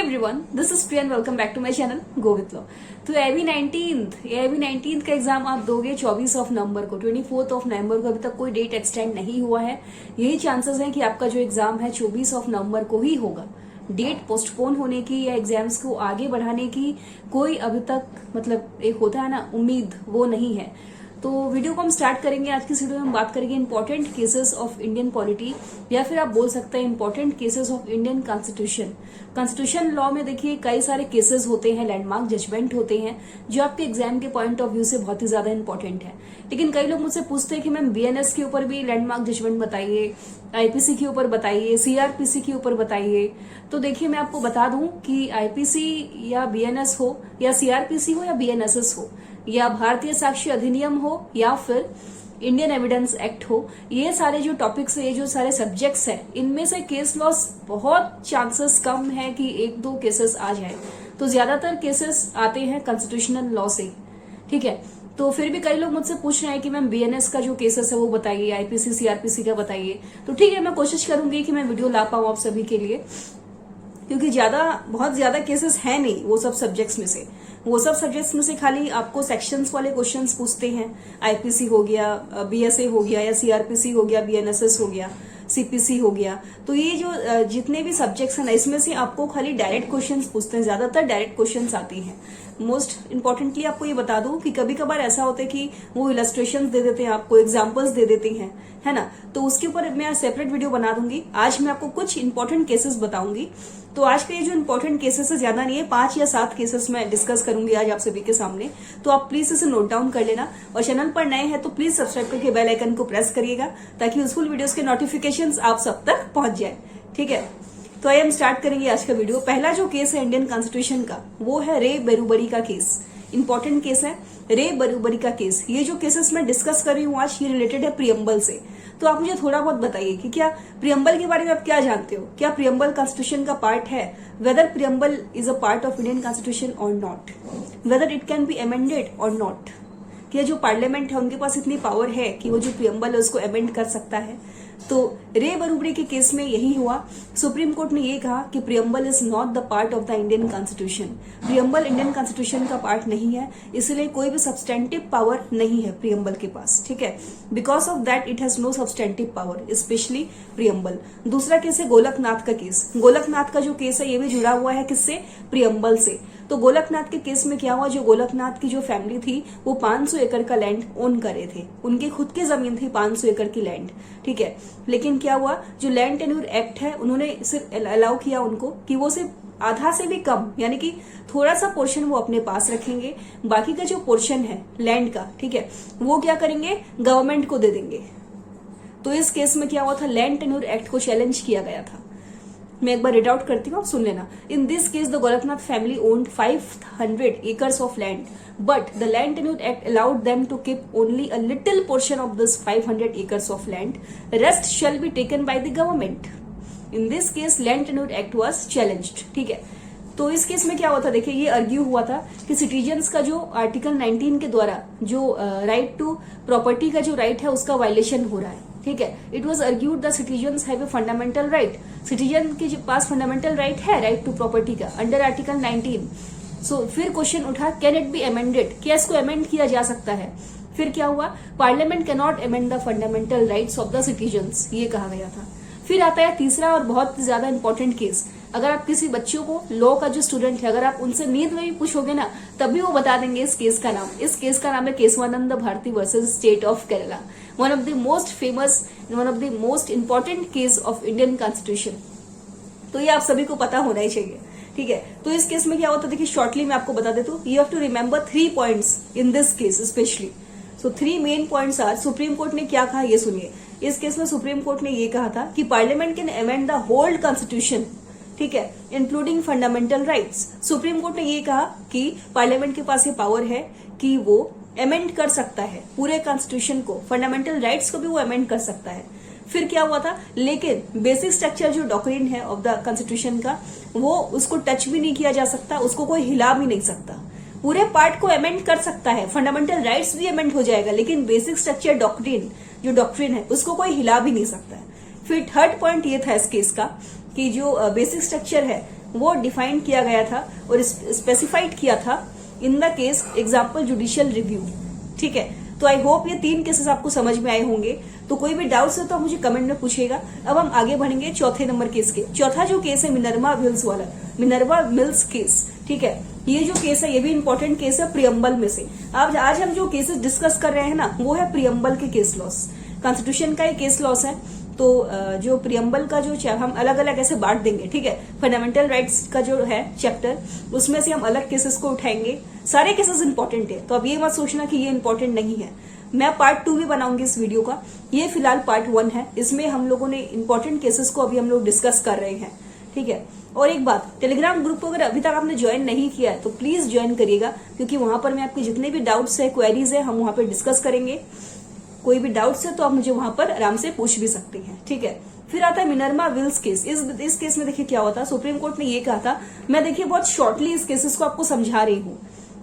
Everyone, this is Priya and welcome back to my channel go with law. तो एबी 19th का exam आप दोगे 24 ऑफ नवंबर को। 24 ऑफ नवंबर को अभी तक कोई डेट एक्सटेंड नहीं हुआ है। यही चांसेस है कि आपका जो एग्जाम है 24 ऑफ नवंबर को ही होगा। डेट पोस्टपोन होने की या एग्जाम्स को आगे बढ़ाने की कोई अभी तक मतलब एक होता है ना उम्मीद, वो नहीं है। तो वीडियो को हम स्टार्ट करेंगे। आज की वीडियो में हम बात करेंगे important cases of Indian polity, या फिर आप बोल सकते हैं important cases of Indian constitution. Constitution law में देखिए कई सारे केसेस होते हैं, लैंडमार्क जजमेंट होते हैं जो आपके एग्जाम के पॉइंट ऑफ व्यू से बहुत ही ज्यादा इंपॉर्टेंट है। लेकिन कई लोग मुझसे पूछते हैं कि मैम बीएनएस के ऊपर भी लैंडमार्क जजमेंट बताइए, आईपीसी के ऊपर बताइए, सीआरपीसी के ऊपर बताइए। तो देखिए मैं आपको बता दूं कि आईपीसी या बीएनएस हो या सीआरपीसी हो या बीएनएसएस हो या भारतीय साक्ष्य अधिनियम हो या फिर इंडियन एविडेंस एक्ट हो, ये सारे जो टॉपिक्स है, ये जो सारे सब्जेक्ट्स हैं, इनमें से केस लॉस बहुत चांसेस कम है कि एक दो केसेस आ जाए। तो ज्यादातर केसेस आते हैं कॉन्स्टिट्यूशनल लॉ से। ठीक है, तो फिर भी कई लोग मुझसे पूछ रहे हैं कि मैम बीएनएस का जो केसेस है वो बताइए, आईपीसी सीआरपीसी का बताइए। तो ठीक है, मैं कोशिश करूंगी कि मैं वीडियो ला पाऊं आप सभी के लिए, क्योंकि बहुत ज्यादा केसेस है नहीं वो सब सब्जेक्ट्स में से। वो सब सब्जेक्ट्स में से खाली आपको सेक्शंस वाले क्वेश्चंस पूछते हैं। आईपीसी हो गया, बीएसए हो गया, या सीआरपीसी हो गया, बीएनएसएस हो गया, सीपीसी हो गया। तो ये जो जितने भी सब्जेक्ट्स हैं ना, इसमें से आपको खाली डायरेक्ट क्वेश्चंस पूछते हैं, ज्यादातर डायरेक्ट क्वेश्चंस आती हैं। मोस्ट इंपॉर्टेंटली आपको ये बता दूं कि कभी कभार ऐसा होता है कि वो इलस्ट्रेशंस दे देते हैं, आपको एग्जांपल्स दे देते हैं, है ना। तो उसके ऊपर मैं सेपरेट वीडियो बना दूंगी। आज मैं आपको कुछ इंपॉर्टेंट केसेस बताऊंगी। तो आज के ये जो इंपॉर्टेंट केसेस है, ज्यादा नहीं है, 5 या 7 केसेस मैं डिस्कस करूंगी आज आप सभी के सामने। तो आप प्लीज इसे नोट डाउन कर लेना, और चैनल पर नए हैं तो प्लीज सब्सक्राइब करके बेल आइकन को प्रेस करिएगा ताकि यूजफुल वीडियोस के नोटिफिकेशंस आप सब तक पहुंच जाए। ठीक है, तो आइए हम स्टार्ट करेंगे आज का वीडियो। पहला जो केस है इंडियन कॉन्स्टिट्यूशन का, वो है रे बरूबरी का केस। इंपॉर्टेंट केस है रे बरूबरी का केस। ये जो केसेस मैं डिस्कस कर रही हूँ आज, ये रिलेटेड है प्रियम्बल से। तो आप मुझे थोड़ा बहुत बताइए कि क्या प्रियम्बल के बारे में आप क्या जानते हो? क्या प्रियम्बल कॉन्स्टिट्यूशन का पार्ट है? Whether preamble is a part of Indian constitution और not? Whether it can be amended और नॉट? क्या जो पार्लियामेंट है उनके पास इतनी पावर है कि वो जो प्रियम्बल है उसको अमेंड कर सकता है? तो रे बरूबरी के केस में यही हुआ। सुप्रीम कोर्ट ने ये कहा कि preamble is not the part of the Indian constitution. Preamble Indian constitution का पार्ट नहीं है, इसलिए कोई भी सब्सटेंटिव पावर नहीं है प्रियम्बल के पास। ठीक है, because of that it has no substantive power, specially preamble. दूसरा केस है गोलकनाथ का केस। गोलकनाथ का जो केस है ये भी जुड़ा हुआ है किससे? प्रियम्बल से। तो गोलकनाथ के केस में क्या हुआ, जो गोलकनाथ की जो फैमिली थी वो 500 एकड़ का लैंड ओन करे थे, उनकी खुद की जमीन थी 500 एकड़ की लैंड। ठीक है, लेकिन क्या हुआ, जो लैंड टेन्योर एक्ट है उन्होंने सिर्फ अलाउ किया उनको कि वो सिर्फ आधा से भी कम, यानी कि थोड़ा सा पोर्शन वो अपने पास रखेंगे, बाकी का जो पोर्शन है लैंड का, ठीक है, वो क्या करेंगे, गवर्नमेंट को दे देंगे। तो इस केस में क्या हुआ था, लैंड टेन्योर एक्ट को चैलेंज किया गया था। मैं एक बार रीड आउट करती हूँ, सुन लेना। इन this case the Golaknath family owned 500 acres of land, but the land tenure act allowed them to keep only a little portion of this 500 acres of land. Rest shall be taken by the government. In this case land tenure act was challenged. ठीक है, तो इस case में क्या हुआ था, देखिए ये अर्ग्यू हुआ था कि सिटीजन्स का जो आर्टिकल 19 के द्वारा जो राइट टू प्रॉपर्टी का जो राइट है उसका वायलेशन हो रहा है। ठीक है, it was argued the citizens have a fundamental right. Citizen के पास फंडामेंटल राइट है, राइट टू प्रॉपर्टी का, अंडर आर्टिकल 19। सो फिर क्वेश्चन उठा, कैन इट बी अमेंडेड? क्या इसको अमेंड किया जा सकता है? फिर क्या हुआ, parliament can not amend the fundamental rights of the citizens, ये कहा गया था। फिर आता है तीसरा और बहुत ज्यादा इंपॉर्टेंट केस। अगर आप किसी बच्चों को, लॉ का जो स्टूडेंट है, अगर आप उनसे नींद में भी पूछोगे ना, तभी वो बता देंगे इस केस का नाम। इस केस का नाम है Kesavananda Bharati versus state of Kerala. One of the most famous, one of the most important case of Indian constitution. तो ये आप सभी को पता होना ही चाहिए। ठीक है, तो इस केस में क्या होता है, देखिए शॉर्टली मैं आपको बता देता हूँ। You have to remember 3 points in this case specially. So 3 main points are, Supreme Court ने क्या कहा ये सुनिए। इस केस में सुप्रीम कोर्ट ने ये कहा था कि parliament can amend the whole constitution, ठीक है, including fundamental rights. Supreme Court ने ये कहा कि पार्लियामेंट के पास ये पावर है कि वो अमेंड कर सकता है पूरे कॉन्स्टिट्यूशन को, फंडामेंटल राइट्स को भी वो अमेंड कर सकता है। फिर क्या हुआ था, लेकिन बेसिक स्ट्रक्चर जो डॉक्ट्रिन है ऑफ द कॉन्स्टिट्यूशन का, वो उसको टच भी नहीं किया जा सकता, उसको कोई हिला भी नहीं सकता। पूरे पार्ट को अमेंड कर सकता है, फंडामेंटल राइट्स भी अमेंड हो जाएगा, लेकिन बेसिक स्ट्रक्चर डॉक्ट्रिन, जो डॉक्ट्रिन है, उसको कोई हिला भी नहीं सकता है। फिर थर्ड पॉइंट ये था इस केस का कि जो बेसिक स्ट्रक्चर है वो डिफाइन किया गया था और स्पेसिफाइड किया था in the case example judicial review. ठीक है, तो आई होप ये 3 केसेस आपको समझ में आए होंगे। तो कोई भी डाउट्स है तो आप मुझे कमेंट में पूछिएगा। अब हम आगे बढ़ेंगे चौथे नंबर केस के। चौथा जो केस है मिनर्वा मिल्स वाला, मिनर्वा मिल्स केस। ठीक है, ये जो केस है ये भी इंपॉर्टेंट केस है प्रियम्बल में से। आज हम जो केसेस डिस्कस कर रहे हैं ना, वो है प्रियम्बल के केस लॉस। कॉन्स्टिट्यूशन का एक केस लॉस है, तो जो प्रियम्बल का जो हम अलग अलग ऐसे बांट देंगे। ठीक है, फंडामेंटल राइट्स का जो है चैप्टर, उसमें से हम अलग केसेस को उठाएंगे। सारे केसेस इंपॉर्टेंट है, तो अब ये मत सोचना कि ये इंपॉर्टेंट नहीं है। मैं पार्ट 2 भी बनाऊंगी इस वीडियो का, ये फिलहाल पार्ट 1 है। इसमें हम लोगों ने इंपॉर्टेंट केसेस को अभी हम लोग डिस्कस कर रहे हैं। ठीक है, और एक बात, टेलीग्राम ग्रुप को अगर अभी तक आपने ज्वाइन नहीं किया है तो प्लीज ज्वाइन करिएगा, क्योंकि वहां पर मैं आपके जितने भी डाउट्स है, क्वेरीज है, हम वहां पर डिस्कस करेंगे। कोई भी डाउट्स है तो आप मुझे वहां पर आराम से पूछ भी सकते हैं। ठीक है, फिर आता है मिनर्वा विल्स केस। इस केस में देखिए क्या होता है, सुप्रीम कोर्ट ने ये कहा था, मैं देखिए बहुत शॉर्टली इस केसेस को आपको समझा रही हूँ।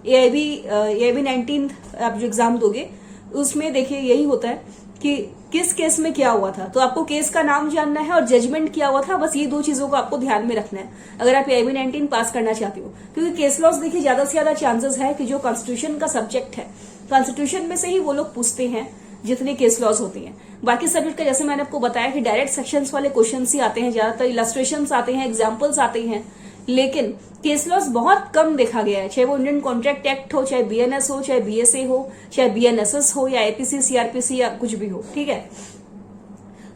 AIB 19 आप जो एग्जाम दोगे उसमें देखिए यही होता है कि किस केस में क्या हुआ था। तो आपको केस का नाम जानना है और जजमेंट क्या हुआ था, बस ये 2 चीजों को आपको ध्यान में रखना है अगर आप AIB 19 पास करना चाहते हो। क्योंकि केस लॉस देखिए ज्यादा से ज्यादा चांसेस है कि जो कॉन्स्टिट्यूशन का सब्जेक्ट है, कॉन्स्टिट्यूशन में से ही वो लोग पूछते हैं जितने केस लॉस होती हैं। बाकी सब्जेक्ट का जैसे मैंने आपको बताया कि डायरेक्ट सेक्शंस वाले क्वेश्चंस ही आते हैं, ज्यादातर इलस्ट्रेशंस आते हैं, एग्जांपल्स आते हैं, लेकिन केस लॉस बहुत कम देखा गया है। चाहे वो इंडियन कॉन्ट्रैक्ट एक्ट हो, चाहे BNS हो, चाहे BSA हो, चाहे BNSS हो, या APC CRPC या कुछ भी हो। ठीक है,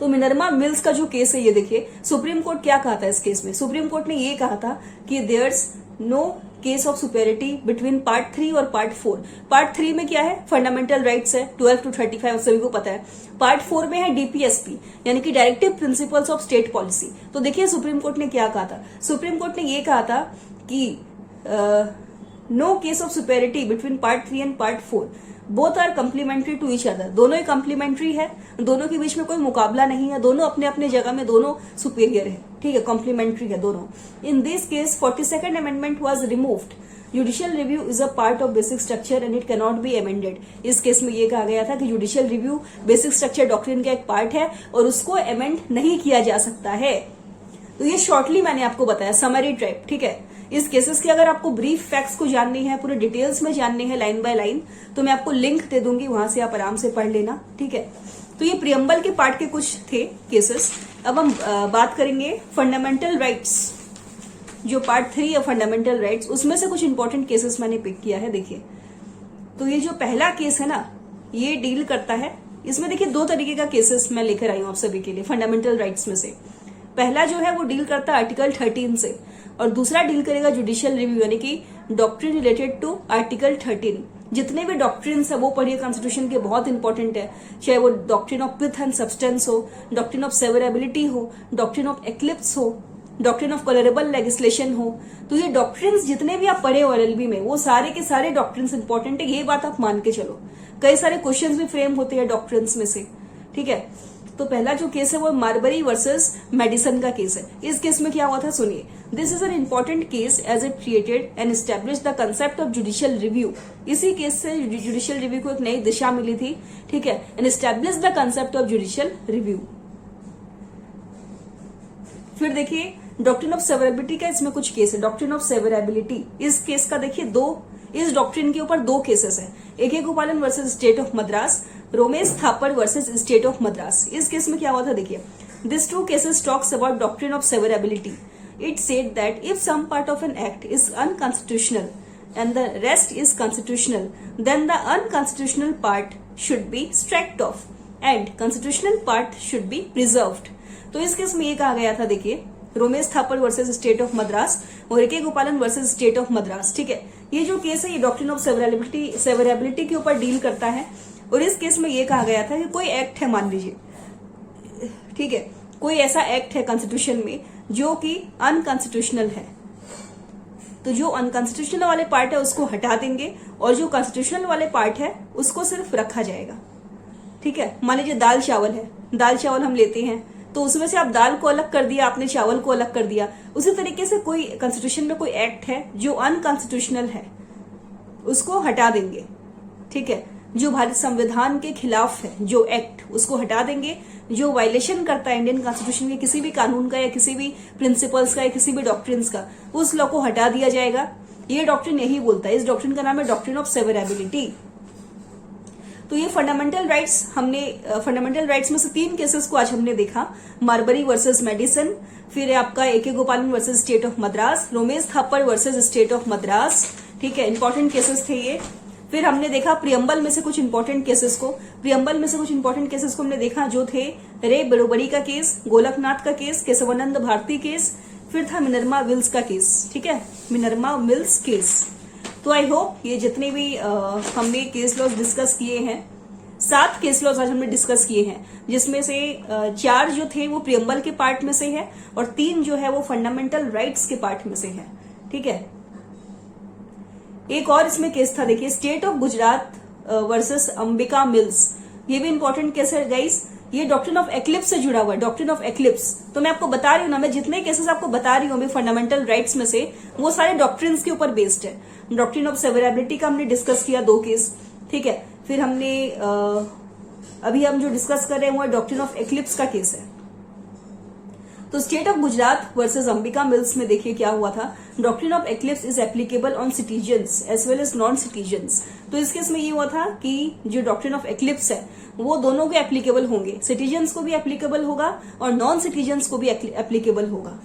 तो मिनर्वा मिल्स का जो केस है ये देखिए, सुप्रीम कोर्ट क्या कहा था इस केस में। सुप्रीम कोर्ट ने ये कहा था कि there's no case of superiority between part 3 और पार्ट 4। पार्ट 3 में क्या है, फंडामेंटल राइट्स है 12 to 35, सभी को पता है। पार्ट 4 में है DPSP, यानी कि directive principles of state policy. तो देखिए सुप्रीम कोर्ट ने क्या कहा था, सुप्रीम कोर्ट ने ये कहा था कि no case of superiority between part 3 and part 4, both are complementary to each other. दोनों ही कम्प्लीमेंट्री है, दोनों के बीच में कोई मुकाबला नहीं है, दोनों अपने अपने जगह में दोनों सुपीरियर है। ठीक है, कॉम्प्लीमेंट्री है दोनों। इन this case 42nd amendment was removed. Judicial review is a part of basic structure and it can not be amended. इस केस में ये कहा गया था कि judicial review basic structure doctrine का एक पार्ट है और उसको अमेंड नहीं किया जा सकता है। तो ये शॉर्टली मैंने आपको बताया, समरी टाइप। ठीक है, इस केसेस के अगर आपको ब्रीफ फैक्ट्स को जाननी है, पूरे डिटेल्स में जाननी है लाइन बाय लाइन, तो मैं आपको लिंक दे दूंगी, वहां से आप आराम से पढ़ लेना। ठीक है, तो ये प्रियम्बल के पार्ट के कुछ थे केसेस। अब हम बात करेंगे फंडामेंटल राइट्स, जो पार्ट 3 है फंडामेंटल राइट्स, उसमें से कुछ इंपॉर्टेंट केसेस मैंने पिक किया है। देखिए, तो ये जो पहला केस है ना, ये डील करता है, इसमें देखिए 2 तरीके का केसेस मैं लेकर आई हूं आप सभी के लिए फंडामेंटल राइट्स में से। पहला जो है वो डील करता है आर्टिकल 13 से, और दूसरा डील करेगा जुडिशियल रिव्यू, यानी कि डॉक्ट्रिन रिलेटेड टू आर्टिकल 13। जितने भी डॉक्ट्रिन्स है वो पढ़िए, कॉन्स्टिट्यूशन के बहुत इंपॉर्टेंट है। चाहे वो doctrine of pith and substance हो, डॉक्ट्रिन ऑफ सेवरेबिलिटी हो, डॉक्ट्रिन ऑफ एक्लिप्स हो, डॉक्ट्रिन ऑफ कलरेबल लेजिस्लेशन हो, तो ये डॉक्ट्रिन्स जितने भी आप पढ़े हो LLB में, वो सारे के सारे डॉक्ट्रिन्स इंपॉर्टेंट है, ये बात आप मान के चलो। कई सारे क्वेश्चंस भी फ्रेम होते हैं डॉक्ट्रिन्स में से। ठीक है, तो पहला जो केस है वो मार्बरी वर्सेस मेडिसन का केस है। इस केस में क्या हुआ था सुनिए, this is an important case as it created and establish the concept of judicial review. इसी केस से जुडिशियल रिव्यू को एक नई दिशा मिली थी। ठीक है, and establish the concept of judicial review. फिर देखिए डॉक्ट्रिन ऑफ सेवरेबिलिटी का इसमें कुछ केस है। डॉक्ट्रिन ऑफ सेवरेबिलिटी, इस केस का देखिए इस डॉक्ट्रिन के ऊपर 2 केसेस है। AK Gopalan versus state of Madras, Romesh Thapar versus state of Madras. इस केस में क्या हुआ था देखिए, this 2 cases talks about doctrine of severability. It said that if some part of an act is unconstitutional and the rest is constitutional, then the unconstitutional part should be struck off and constitutional part should be preserved. तो इस case में ये कहा गया था देखिए, Romesh Thapar versus state of Madras और AK Gopalan versus state of Madras. ठीक है, ये जो केस है ये डॉक्ट्रिन ऑफ सेवरेबिलिटी के ऊपर डील करता है। और इस केस में ये कहा गया था कि कोई एक्ट है, मान लीजिए, ठीक है, कोई ऐसा एक्ट है कॉन्स्टिट्यूशन में जो कि अनकॉन्स्टिट्यूशनल है, तो जो अनकॉन्स्टिट्यूशनल वाले पार्ट है उसको हटा देंगे और जो कॉन्स्टिट्यूशनल वाले पार्ट है उसको सिर्फ रखा जाएगा। ठीक है, मान लीजिए दाल चावल है, दाल चावल हम लेते हैं, तो उसमें से आप दाल को अलग कर दिया, आपने चावल को अलग कर दिया। उसी तरीके से कोई कॉन्स्टिट्यूशन में कोई एक्ट है जो अनकॉन्स्टिट्यूशनल है, उसको हटा देंगे। ठीक है, जो भारत संविधान के खिलाफ है, जो एक्ट, उसको हटा देंगे। जो वायलेशन करता है इंडियन कॉन्स्टिट्यूशन के किसी भी कानून का या किसी भी प्रिंसिपल्स का या किसी भी डॉक्ट्रिन्स का, उस लॉ को हटा दिया जाएगा। ये डॉक्ट्रिन यही बोलता है। इस डॉक्ट्रिन का नाम है डॉक्ट्रिन ऑफ सेवरेबिलिटी। तो ये फंडामेंटल राइट्स में से 3 केसेस को आज हमने देखा। मार्बरी वर्सेस मेडिसन, फिर आपका ए.के. गोपालन versus state of Madras, Romesh Thapar versus state of Madras. ठीक है, इंपॉर्टेंट केसेस थे ये। फिर हमने देखा प्रियम्बल में से कुछ इंपॉर्टेंट केसेस को। हमने देखा जो थे रे बड़ोबड़ी का केस, गोलकनाथ का केस, केशवानंद भारती केस, फिर था मिनर्मा विल्स का केस। ठीक है, मिनर्मा मिल्स केस। तो आई होप ये जितने भी हमने केस लॉज डिस्कस किए हैं, 7 केस लॉज आज हमने डिस्कस किए हैं, जिसमें से 4 जो थे वो प्रियम्बल के पार्ट में से है और 3 जो है वो फंडामेंटल राइट्स के पार्ट में से है। ठीक है, एक और इसमें केस था, देखिए state of Gujarat versus Ambika mills. ये भी इंपॉर्टेंट केस है गाइस। ये डॉक्ट्रिन ऑफ एक्लिप्स से जुड़ा हुआ है, डॉक्ट्रिन ऑफ एक्लिप्स। तो मैं आपको बता रही हूँ ना, मैं जितने केसेस आपको बता रही हूँ फंडामेंटल राइट्स में से, वो सारे डॉक्ट्रिन्स के ऊपर बेस्ड है। डॉक्ट्रिन ऑफ सेवरेबिलिटी का हमने डिस्कस किया 2 केस। ठीक है, फिर हमने अभी हम जो डिस्कस कर रहे हैं वो डॉक्ट्रिन ऑफ एक्लिप्स का केस है। तो state of Gujarat versus Ambika Mills में देखिए क्या हुआ था। Doctrine of eclipse is applicable on citizens as well as non citizens. तो इस केस में ये हुआ था कि जो डॉक्ट्रिन ऑफ एक्लिप्स है वो दोनों को एप्लीकेबल होंगे, सिटीजन्स को भी एप्लीकेबल होगा और नॉन सिटीजन्स को भी एप्लीकेबल होगा।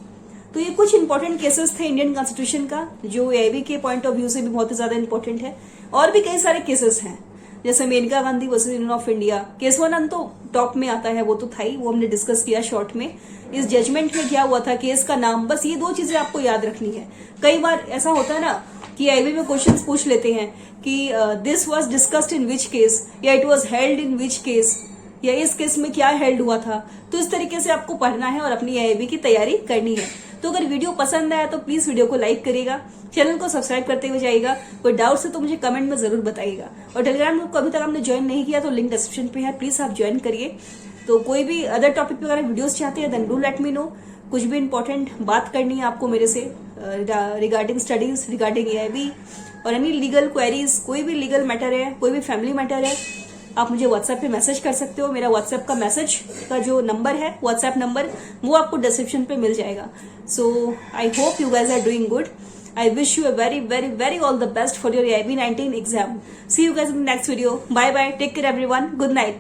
तो ये कुछ इंपॉर्टेंट केसेस थे इंडियन कॉन्स्टिट्यूशन का, जो एआईबी के पॉइंट ऑफ व्यू से भी बहुत ही ज्यादा इंपॉर्टेंट है। और भी कई सारे केसेस हैं, जैसे Maneka Gandhi versus Union of India. Kesavananda तो टॉप में आता है, वो तो था ही, वो हमने डिस्कस किया शॉर्ट में। इस जजमेंट में क्या हुआ था, केस का नाम, बस ये 2 चीजें आपको याद रखनी है। कई बार ऐसा होता है ना कि आईबी में क्वेश्चंस पूछ लेते हैं कि this was discussed in which case, या it was held in which case, या इस केस में क्या हेल्ड हुआ था। तो इस तरीके से आपको पढ़ना है और अपनी आईबी की तैयारी करनी है। तो अगर वीडियो पसंद आया तो प्लीज वीडियो को लाइक करिएगा, चैनल को सब्सक्राइब करते हुए जाइएगा। कोई डाउट है तो मुझे कमेंट में जरूर बताइएगा। और टेलीग्राम ग्रुप को अभी तक आपने ज्वाइन नहीं किया तो लिंक डिस्क्रिप्शन पे है, प्लीज आप ज्वाइन करिए। तो कोई भी अदर टॉपिक पे अगर वीडियोस चाहते हैं then do let me know. कुछ भी इंपॉर्टेंट बात करनी है आपको मेरे से रिगार्डिंग स्टडीज, रिगार्डिंग एआईबी और एनी लीगल क्वेरीज, कोई भी लीगल मैटर है, कोई भी फैमिली मैटर है, आप मुझे व्हाट्सएप पे मैसेज कर सकते हो। मेरा व्हाट्सएप का मैसेज का जो नंबर है, व्हाट्सएप नंबर, वो आपको डिस्क्रिप्शन पे मिल जाएगा। So I hope you guys are doing good. I wish you a very all the best for your AIB 19 exam. See you guys in the next video. Bye bye. Take care everyone. Good night.